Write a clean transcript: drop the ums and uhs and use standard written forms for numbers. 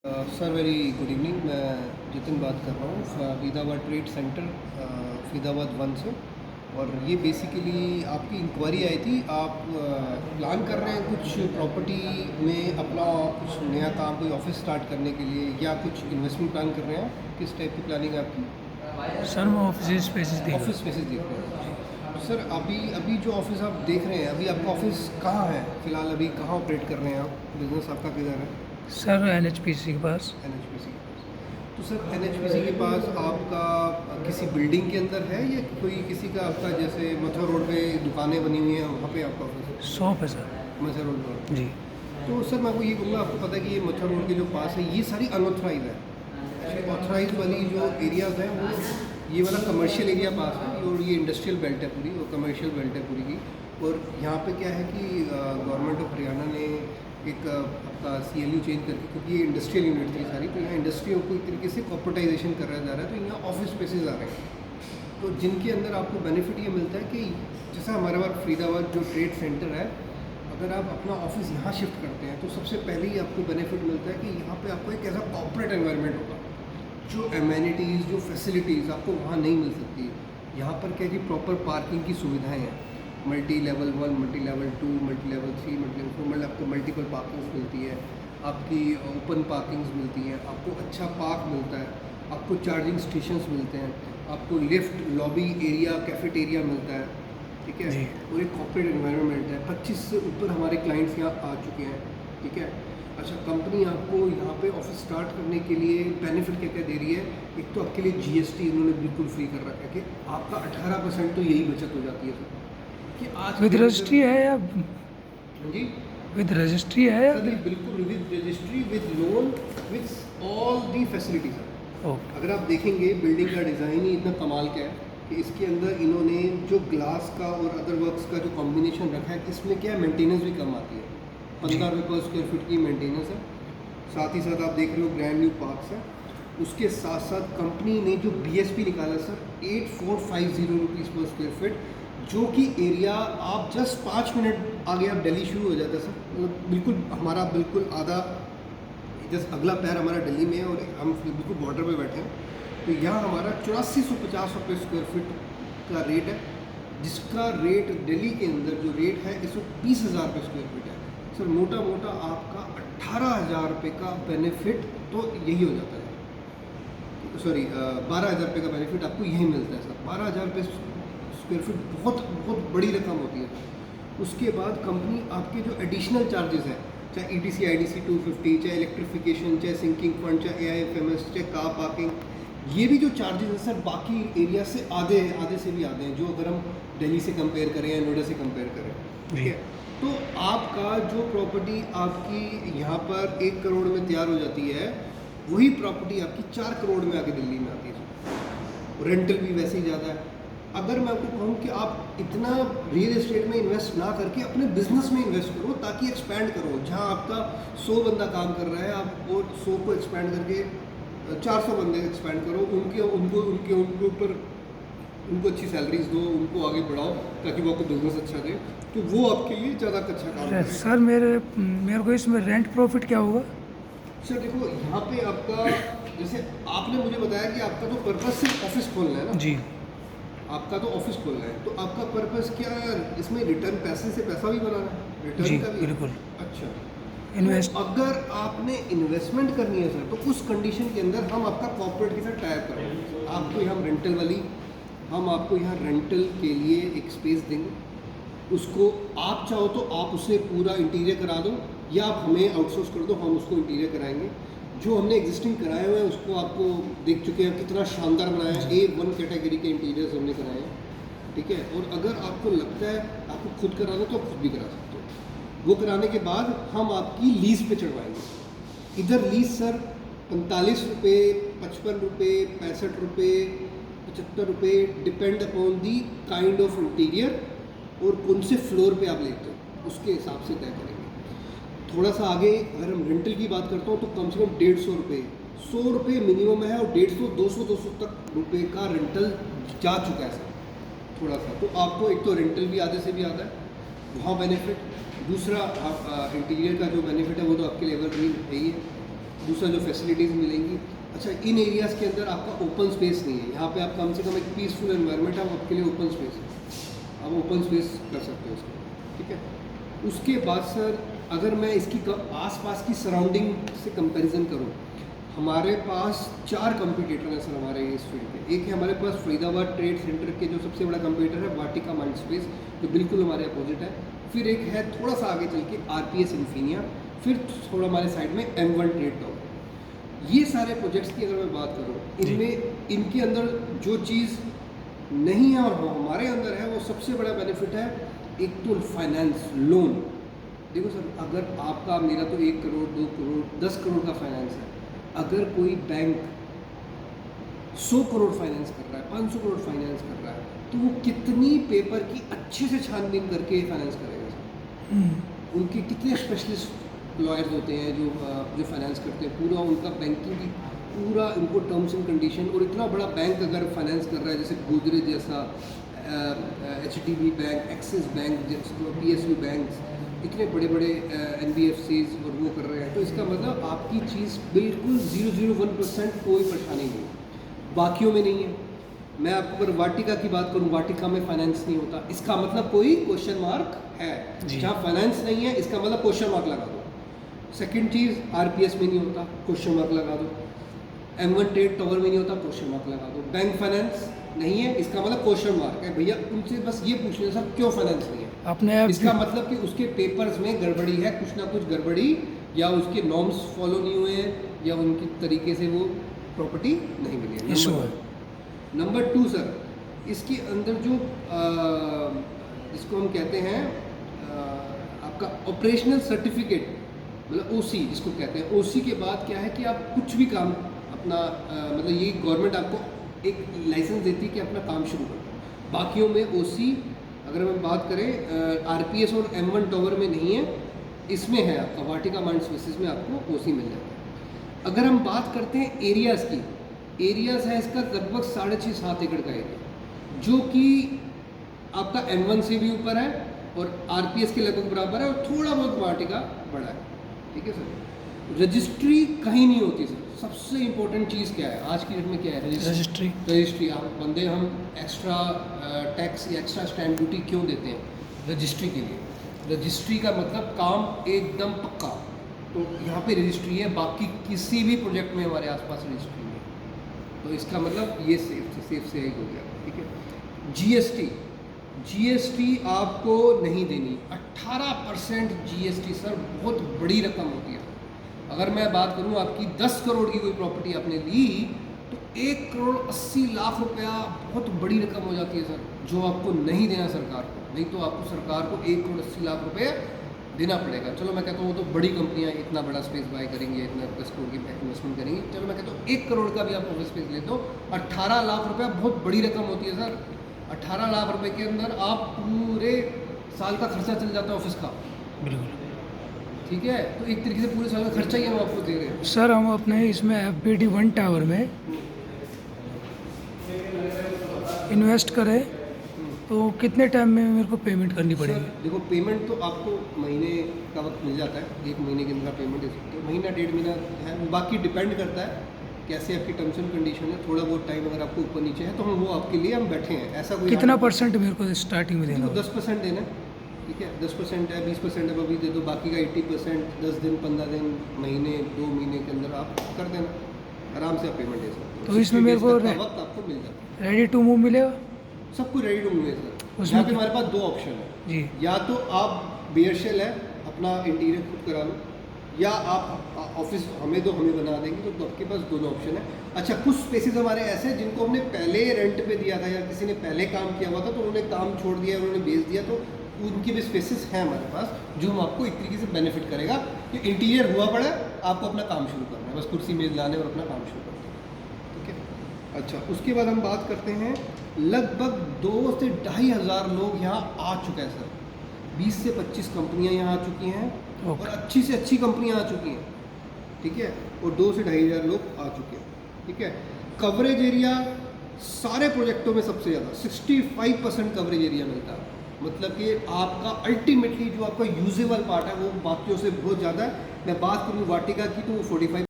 Sir very good evening. मैं जितिन बात कर रहा हूँ फरीदाबाद ट्रेड सेंटर फरीदाबाद 1 से। और ये बेसिकली आपकी इंक्वायरी आई थी। आप प्लान कर रहे हैं कुछ प्रॉपर्टी में अपना कुछ नया काम, कोई ऑफिस स्टार्ट करने के लिए, या कुछ इन्वेस्टमेंट प्लान कर रहे हैं? किस टाइप की प्लानिंग है आपकी? सर मैं ऑफिस स्पेसेस देख रहा ऑफिस स्पेसेस देख रहे हैं। तो सर अभी अभी जो ऑफिस आप देख रहे हैं, अभी आपका ऑफिस कहाँ है फिलहाल? अभी कहाँ ऑपरेट कर रहे हैं आप? बिजनेस आपका किधर है? हूँ सर NHPC के पास। NHPC के पास। तो सर NHPC के पास आपका किसी बिल्डिंग के अंदर है, या कोई किसी का आपका, जैसे मथुरा रोड पे दुकानें बनी हुई हैं वहाँ पे आपका ऑफिस है? शॉप है सर। मथुरा रोड पर। जी। तो सर मैं आपको ये कहूँगा, आपको पता है कि ये मथुरा रोड के जो पास है ये सारी अनऑथराइज है। एक्चुअली ऑथराइज वाली जो एरियाज़ हैं वो ये वाला कमर्शियल एरिया पास है, और ये इंडस्ट्रियल बेल्ट है पूरी, और कमर्शियल बेल्ट है पूरी की। और यहाँ पे क्या है कि गवर्नमेंट ऑफ हरियाणा ने एक आपका CLU चेंज करके, क्योंकि ये इंडस्ट्रियल यूनिट थी सारी, तो यहाँ इंडस्ट्रियों को एक तरीके से कॉर्पोरेटाइजेशन करा जा रहा है, तो यहाँ ऑफिस स्पेसेस आ रहे हैं। तो जिनके अंदर आपको बेनिफिट ये मिलता है कि जैसा हमारे पास फरीदाबाद जो ट्रेड सेंटर है, अगर आप अपना ऑफिस यहाँ शिफ्ट करते हैं तो सबसे पहले ही आपको बेनिफिट मिलता है कि यहाँ पे आपको एक ऐसा कॉर्पोरेट एनवायरनमेंट होगा, जो एमेनिटीज़, जो फैसिलिटीज़ आपको वहाँ नहीं मिल सकती। यहाँ पर क्या है कि प्रॉपर पार्किंग की सुविधाएं हैं, multi level 1, multi level 2, multi level 3, multi level 4, मतलब आपको मल्टीपल पार्किंग्स मिलती है, आपकी ओपन पार्किंग्स मिलती हैं, आपको अच्छा पार्क मिलता है, आपको चार्जिंग स्टेशंस मिलते हैं, आपको लिफ्ट, लॉबी एरिया, कैफेटेरिया मिलता है, ठीक है। जी। और एक कॉर्पोरेट एनवायरनमेंट है। 25 से ऊपर हमारे क्लाइंट्स यहाँ आ चुके हैं, ठीक है। अच्छा, कंपनी आपको यहाँ पे ऑफिस स्टार्ट करने के लिए बेनिफिट क्या क्या दे रही है? एक तो आपके लिए GST इन्होंने बिल्कुल फ्री कर रखा है, कि आपका 18% तो यही बचत हो जाती है सर। कि आज विद के अंदर- रजिस्ट्री है या जी विद रजिस्ट्री है या सर, बिल्कुल with registry, with loan, with all the facilities. Okay. अगर आप देखेंगे बिल्डिंग का डिज़ाइन ही इतना कमाल का है कि इसके अंदर इन्होंने जो ग्लास का और अदर वर्क्स का जो कॉम्बिनेशन रखा है, इसमें क्या है, मेंटेनेंस भी कम आती है। 15 रुपये पर स्क्वायर फीट की मेंटेनेंस है। साथ ही साथ आप देख रहे हो ग्रैंड न्यू पार्क्स है। उसके साथ साथ कंपनी ने जो BSP निकाला सर, 8450 रुपीज़ पर स्क्वायर फीट, जो कि एरिया आप जस्ट 5 मिनट आगे आप दिल्ली शुरू हो जाता है सर। मतलब बिल्कुल हमारा बिल्कुल आधा, जैसे अगला पैर हमारा दिल्ली में है और हम बिल्कुल बॉर्डर पे बैठे हैं। तो यहाँ हमारा 8450 रुपये स्क्वायर फीट का रेट है, जिसका रेट दिल्ली के अंदर जो रेट है इस वक्त 20,000 रुपये स्क्वायर फीट है सर। मोटा मोटा आपका 18,000 रुपये का बेनिफिट तो यही हो जाता है। सॉरी, 12,000 रुपये का बेनिफिट आपको यही मिलता है सर। 12,000 रुपये स्क्वायर फीट बहुत बहुत बड़ी रकम होती है सर। उसके बाद कंपनी आपके जो एडिशनल चार्जेस हैं, चाहे ETC IDC 250, चाहे इलेक्ट्रिफिकेशन, चाहे सिंकिंग फंड, चाहे AIFMS, चाहे कार पार्किंग, ये भी जो चार्जेस हैं सर बाकी एरिया से आधे हैं, आधे से भी आधे हैं, जो अगर हम दिल्ली से कंपेयर करें या नोएडा से कंपेयर करें, ठीक है। तो आपका जो प्रॉपर्टी आपकी यहाँ पर 1 करोड़ में तैयार हो जाती है, वही प्रॉपर्टी आपकी 4 करोड़ में आके दिल्ली में आती है। रेंटल भी वैसे ही ज़्यादा है। अगर मैं आपको कहूँ कि आप इतना रियल एस्टेट में इन्वेस्ट ना करके अपने बिजनेस में इन्वेस्ट करो, ताकि एक्सपैंड करो। जहाँ आपका 100 बंदा काम कर रहा है, आप वो 100 को एक्सपैंड करके 400 बंदे एक्सपैंड करो, उनके ऊपर उनको अच्छी सैलरीज दो, उनको आगे बढ़ाओ, ताकि वो आपको बिजनेस अच्छा दे, तो वो आपके लिए ज़्यादा अच्छा काम करेगा। सर मेरे को इसमें रेंट प्रॉफिट क्या होगा? सर देखो, यहाँ पे आपका, जैसे आपने मुझे बताया कि आपका तो पर्पस सिर्फ ऑफिस खोलना है ना जी। आपका तो ऑफिस खोलना है, तो आपका पर्पस क्या है? इसमें रिटर्न, पैसे से पैसा भी बनाना है, रिटर्न जी का भी। बिल्कुल। अच्छा, इन्वेस्ट। तो अगर आपने इन्वेस्टमेंट करनी है सर, तो उस कंडीशन के अंदर हम आपका कॉर्पोरेट के साथ टाइप करेंगे। आपको यहाँ रेंटल वाली, हम आपको यहाँ रेंटल के लिए एक स्पेस देंगे। उसको आप चाहो तो आप उसे पूरा इंटीरियर करा दो, या आप हमें आउटसोर्स कर दो, हम उसको इंटीरियर कराएंगे। जो हमने एग्जिस्टिंग कराए हुए हैं उसको आपको देख चुके हैं, कितना शानदार बनाया है। A1 कैटेगरी के इंटीरियर्स हमने कराए हैं, ठीक है। और अगर आपको लगता है आपको खुद कराना, तो आप खुद भी करा सकते हो। वो कराने के बाद हम आपकी लीज पे चढ़वाएंगे। इधर लीज सर 45 रुपये, 55 रुपये, 65 रुपये, 75 रुपये, depend upon the kind of interior और कौन से फ्लोर पे आप लेते हो, उसके हिसाब से तय करेंगे। थोड़ा सा आगे अगर हम रेंटल की बात करता हूँ, तो कम से कम 150 रुपये, 100 रुपये मिनिमम है, और 150, 200 तक रुपये का रेंटल जा चुका है सर। थोड़ा सा तो आपको एक तो रेंटल भी आधे से भी आता है, वहाँ बेनिफिट। दूसरा इंटीरियर का जो बेनिफिट है वो तो आपके लिए एवरग्रीन है ही है। दूसरा जो फैसिलिटीज़ मिलेंगी। अच्छा, इन एरियाज़ के अंदर आपका ओपन स्पेस नहीं है, यहाँ पे आप कम से कम एक पीसफुल एनवायरनमेंट है, आपके लिए ओपन स्पेस है, आप ओपन स्पेस कर सकते हो उसको, ठीक है। उसके बाद सर अगर मैं इसकी आसपास की सराउंडिंग से कंपैरिजन करूँ, हमारे पास 4 कंपटीटर हैं सर हमारे इस फील्ड पे। एक है हमारे पास फरीदाबाद ट्रेड सेंटर के जो सबसे बड़ा कंपटीटर है वाटिका माइंड स्पेस, जो बिल्कुल हमारे अपोजिट है। फिर एक है थोड़ा सा आगे चल के RPS इन्फिनिया, फिर थोड़ा हमारे साइड में M1 ट्रेड टॉवर। ये सारे प्रोजेक्ट्स की अगर मैं बात करूँ, इनमें इनके अंदर जो चीज़ नहीं है और हमारे अंदर है, वो सबसे बड़ा बेनिफिट है एक तो फाइनेंस, लोन। देखो सर, अगर आपका मेरा तो 1 करोड़ 2 करोड़ 10 करोड़ का फाइनेंस है, अगर कोई बैंक 100 करोड़ फाइनेंस कर रहा है, 500 करोड़ फाइनेंस कर रहा है, तो वो कितनी पेपर की अच्छे से छानबीन करके फाइनेंस करेगा सर। उनके कितने स्पेशलिस्ट लॉयर्स होते हैं जो फाइनेंस करते हैं, पूरा उनका बैंकिंग की पूरा उनको टर्म्स एंड कंडीशन। और इतना बड़ा बैंक अगर फाइनेंस कर रहा है, जैसे गोदरेज जैसा, HDB bank, axis bank, PSU bank, इतने बड़े बड़े NBFCs और वो कर रहे हैं, तो इसका मतलब आपकी चीज़ बिल्कुल 001% कोई परेशानी नहीं, बाकियों में नहीं है। मैं आपको अगर वाटिका की बात करूं, वाटिका में फाइनेंस नहीं होता, इसका मतलब कोई क्वेश्चन मार्क है। जहाँ फाइनेंस नहीं है, इसका मतलब क्वेश्चन मार्क लगा दो। सेकंड चीज़, RPS में नहीं होता, क्वेश्चन मार्क लगा दो। M1 ट्रेड टॉवर में नहीं होता, क्वेश्चन मार्क लगा दो। बैंक फाइनेंस नहीं है, इसका मतलब क्वेश्चन मार्क है। भैया उनसे बस ये पूछ लें सर, क्यों फाइनेंस नहीं है? आपने इसका मतलब कि उसके पेपर्स में गड़बड़ी है, कुछ ना कुछ गड़बड़ी, या उसके नॉर्म्स फॉलो नहीं हुए हैं, या उनकी तरीके से वो प्रॉपर्टी नहीं मिली है। इशू है। नंबर 2 सर, इसके अंदर जो इसको हम कहते हैं आपका ऑपरेशनल सर्टिफिकेट, मतलब OC जिसको कहते हैं। OC के बाद क्या है कि आप कुछ भी काम अपना मतलब ये गवर्नमेंट आपको एक लाइसेंस देती है कि अपना काम शुरू करो। बाकियों में OC अगर हम बात करें RPS और M1 टॉवर में नहीं है, इसमें है आपका वाटिका माइंड स्पेसेस में आपको OC मिल जाता है। अगर हम बात करते हैं एरियाज़ की, एरियाज़ है इसका लगभग 6.5-7 एकड़ का एरिया, जो कि आपका M1 से भी ऊपर है और RPS के लगभग बराबर है, और थोड़ा बहुत वाटिका बड़ा है, ठीक है सर। रजिस्ट्री कहीं नहीं होती सर। सबसे इम्पोर्टेंट चीज़ क्या है आज की डेट में? क्या है? रजिस्ट्री। आप बंदे हम एक्स्ट्रा टैक्स या एक्स्ट्रा स्टैम्प ड्यूटी क्यों देते हैं? रजिस्ट्री के लिए। रजिस्ट्री का मतलब काम एकदम पक्का, तो यहाँ पे रजिस्ट्री है, बाकी किसी भी प्रोजेक्ट में हमारे आसपास रजिस्ट्री नहीं है। तो इसका मतलब ये सेफ से ही हो गया, ठीक है। GST आपको नहीं देनी, 18% GST सर, बहुत बड़ी रकम होती है। अगर मैं बात करूं, आपकी 10 करोड़ की कोई प्रॉपर्टी आपने ली, तो 1 करोड़ 80 लाख रुपया बहुत बड़ी रकम हो जाती है सर, जो आपको नहीं देना सरकार को। नहीं तो आपको सरकार को 1 करोड़ 80 लाख रुपये देना पड़ेगा। चलो मैं कहता हूँ वो तो बड़ी कंपनियाँ इतना बड़ा स्पेस बाय करेंगी, इतना 10 करोड़ की इन्वेस्टमेंट करेंगी। चलो मैं कहता हूँ 1 करोड़ का भी आप ऑफिस स्पेस ले दो, 18 लाख रुपया बहुत बड़ी रकम होती है सर। 18 लाख रुपए के अंदर आप पूरे साल का खर्चा चल जाता है ऑफिस का, बिल्कुल ठीक है। तो एक तरीके से पूरे साल का खर्चा ही हम आपको दे रहे हैं सर। हम अपने इसमें FBD 1 टावर में इन्वेस्ट करें तो कितने टाइम में मेरे को पेमेंट करनी पड़ेगी? सर देखो, पेमेंट तो आपको महीने का वक्त मिल जाता है, 1 महीने के अंदर पेमेंट दे सकते हो, महीना 1.5 महीना है, बाकी डिपेंड करता है कैसे आपकी टर्म्स एंड कंडीशन है। थोड़ा बहुत टाइम अगर आपको ऊपर नीचे है तो हम वो आपके लिए हम बैठे हैं। ऐसा कोई कितना % मेरे को स्टार्टिंग में देना होगा? 10% देना, ठीक है। 10% है, 20% है अभी दे दो, बाकी का 80% 10 दिन 15 दिन महीने 2 महीने के अंदर आप कर देना, आराम से आप पेमेंट दे सकते हो। तो इसमें मेरे को वक्त आपको मिल जाता है, रेडी टू मूव मिलेगा? सब कुछ रेडी टू मूव है सर। उसमें यहाँ पे हमारे पास 2 ऑप्शन है जी। या तो आप बेयरशेल है, अपना इंटीरियर खुद करा लो, या आप ऑफिस हमें दो, हमें बना देंगे। तो आपके पास दोनों ऑप्शन है। अच्छा, कुछ स्पेसेस हमारे ऐसे हैं जिनको हमने पहले रेंट पे दिया था या किसी ने पहले काम किया हुआ था, तो उन्होंने काम छोड़ दिया, उन्होंने बेच दिया, तो उनके भी स्पेसेस हैं हमारे पास, जो हम आपको एक तरीके से बेनिफिट करेगा कि इंटीरियर हुआ पड़ा है, आपको अपना काम शुरू करना है, बस कुर्सी मेज लाने और अपना काम शुरू करना है, ठीक है। अच्छा, उसके बाद हम बात करते हैं, लगभग 2 से 2.5 हज़ार लोग यहाँ आ चुके हैं सर। 20 से 25 कंपनियाँ यहाँ आ चुकी हैं, और अच्छी से अच्छी कंपनियाँ आ चुकी हैं, ठीक है। और 2 से 2.5 हज़ार लोग आ चुके हैं, ठीक है। कवरेज एरिया सारे प्रोजेक्टों में सबसे ज़्यादा 65% कवरेज एरिया मिलता है। मतलब कि आपका अल्टीमेटली जो आपका यूजेबल पार्ट है वो बाकियों से बहुत ज़्यादा है। मैं बात करूँ वाटिका की तो वो 45